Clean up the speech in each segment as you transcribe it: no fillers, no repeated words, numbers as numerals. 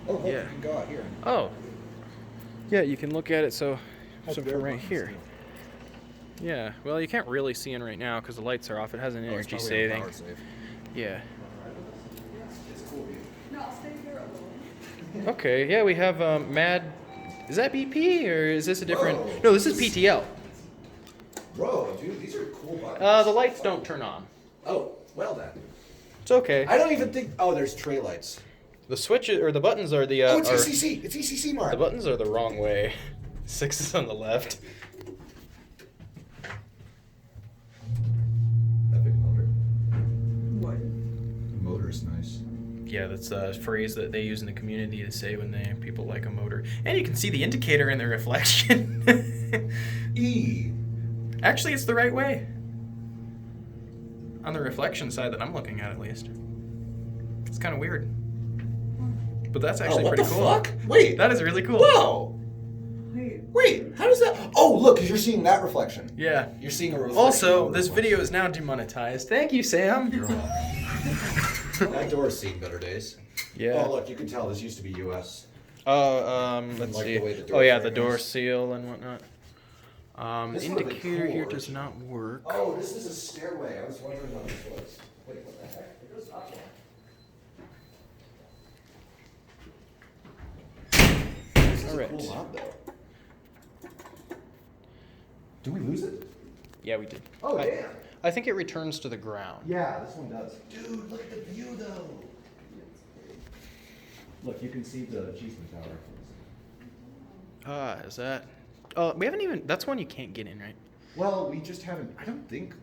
Oh, look, Yeah. you can go out here. Oh. Yeah, you can look at it so Has from bare right buttons, here. too. Yeah. Well, you can't really see in right now because the lights are off. It has an Oh, it's energy probably on saving. power save. Yeah. It's cool. No, I'll stay here alone. Okay. Yeah, we have Mad. Is that BP or is this a different? Whoa. No, this is PTL. Bro, dude, these are cool buttons. The lights don't turn on. Oh, well then. It's okay. I don't even think. Oh, there's tray lights. The switches or the buttons are the. Oh, it's are- ECC. It's ECC, Mark. The buttons are the wrong way. 6 is on the left. Epic motor. What? The motor is nice. Yeah, that's a phrase that they use in the community to say when people like a motor. And you can see the indicator in the reflection. E. Actually, it's the right way. On the reflection side that I'm looking at least. It's kind of weird. But that's actually what pretty the cool. fuck? Wait. That is really cool. Whoa. Wait. Wait. How does that? Oh, look, because you're seeing that reflection. Yeah. You're seeing a reflection. Also, of a this reflection. video is now demonetized. Thank you, Sam. That door's seen better days. Yeah. Oh, look, you can tell this used to be U.S. Let's like see. the way the Oh door yeah, the frame door is. seal and whatnot. This would've been Indicator cool, here or- does not work. Oh, this is a stairway. I was wondering what this was. Wait, what the heck? It goes up one. This is All a right. cool knob, though. Do we lose it? Yeah, we did. Oh, I, damn. I think it returns to the ground. Yeah, this one does. Dude, look at the view, though. Look, you can see the Cheeseman Tower. Is that? Oh, we haven't even. That's one you can't get in, right? Well, we just haven't. I don't think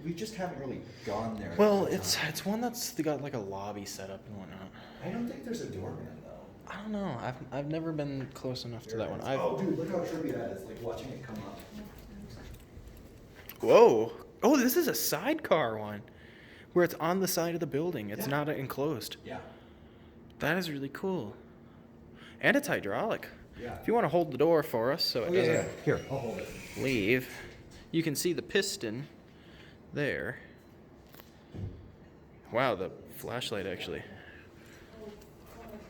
we just haven't really gone there. Well, it's one that's got like a lobby set up and whatnot. I don't think there's a doorman though. I don't know. I've never been close enough to that one. Oh, dude, look how trippy that is! Like watching it come up. Whoa. Oh, this is a sidecar one, where it's on the side of the building. It's Yeah. not enclosed. Yeah. That is really cool. And it's hydraulic. Yeah. If you want to hold the door for us so it doesn't Here, I'll hold it. leave, you can see the piston there. Wow, the flashlight actually.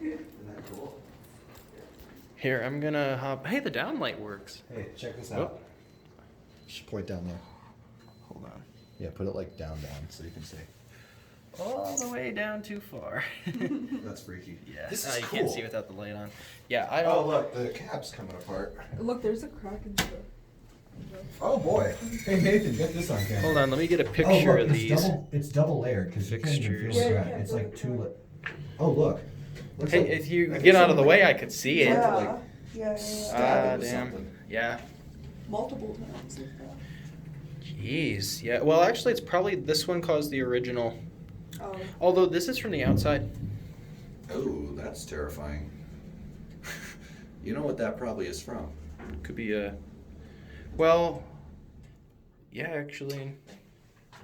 Isn't that cool? Here, I'm gonna hop. Hey, the downlight works. Hey, check this Oh. out. You should point down there. Hold on. Yeah, put it like down, so you can see. All the way down too far. That's freaky. Yeah. This is you cool. can't see without the light on. Yeah, I don't. Oh, look, the cab's coming apart. Look, there's a crack in the. Oh boy. Hey Nathan, get this on camera. Hold on, let me get a picture of these. It's double layered because you can't even feel Fixtures. the Yeah, crack. yeah, It's look, like two. look. Oh look. Looks Hey, like- if you I think get out of the someone, way, like, I could see it. tried to, Yeah. like, Yeah. stab it with Damn. something. Yeah. Multiple times like that. Jeez. Yeah. Well, actually, it's probably this one caused the original. Oh. Although this is from the outside. Oh, that's terrifying. You know what that probably is from? Could be a. Well. Yeah, actually,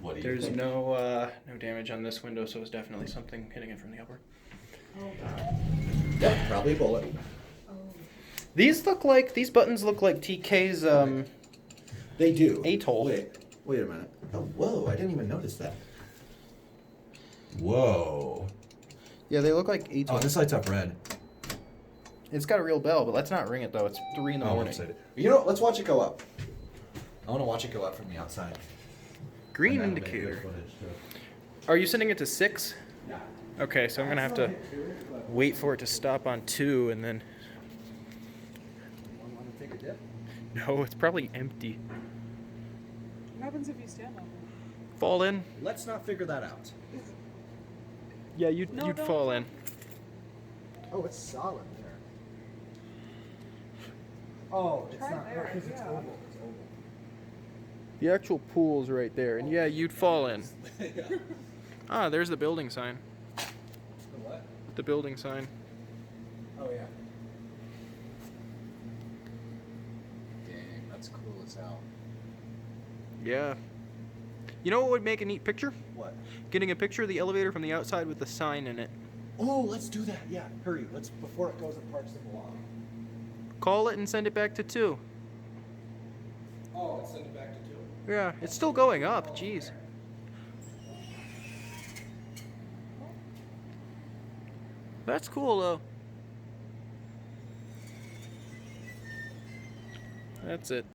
What do you there's think? no damage on this window, so it's definitely something hitting it from the upper. Oh. Yeah, probably a bullet. Oh. These buttons look like TK's They do. Atoll. Wait a minute. Oh, whoa! I didn't even notice that. Whoa. Yeah, they look like Atoll. Oh, this lights up red. It's got a real bell, but let's not ring it though. It's 3 in the morning. excited. You know, let's watch it go up. I want to watch it go up from the outside. Green And that'll make indicator. good footage, too. Are you setting it to 6? Yeah. Okay, so I'm gonna have to wait for it to stop on 2 and then. Want to take a dip? No, it's probably empty. What happens if you stand on it? Fall in. Let's not figure that out. Yeah, you'd No, you'd don't. fall in. Oh, it's solid there. Oh, it's Try not there, because it's yeah. oval. It's oval. The actual pool's right there, and yeah, you'd fall in. Ah, there's the building sign. The what? The building sign. Oh yeah. Dang, that's cool as hell. Yeah. You know what would make a neat picture? What? Getting a picture of the elevator from the outside with the sign in it. Oh, let's do that. Yeah, hurry. Let's before it goes and parks in the lobby. Call it and send it back to 2. Oh, and send it back to 2. Yeah, it's still going up. Jeez. That's cool though. That's it.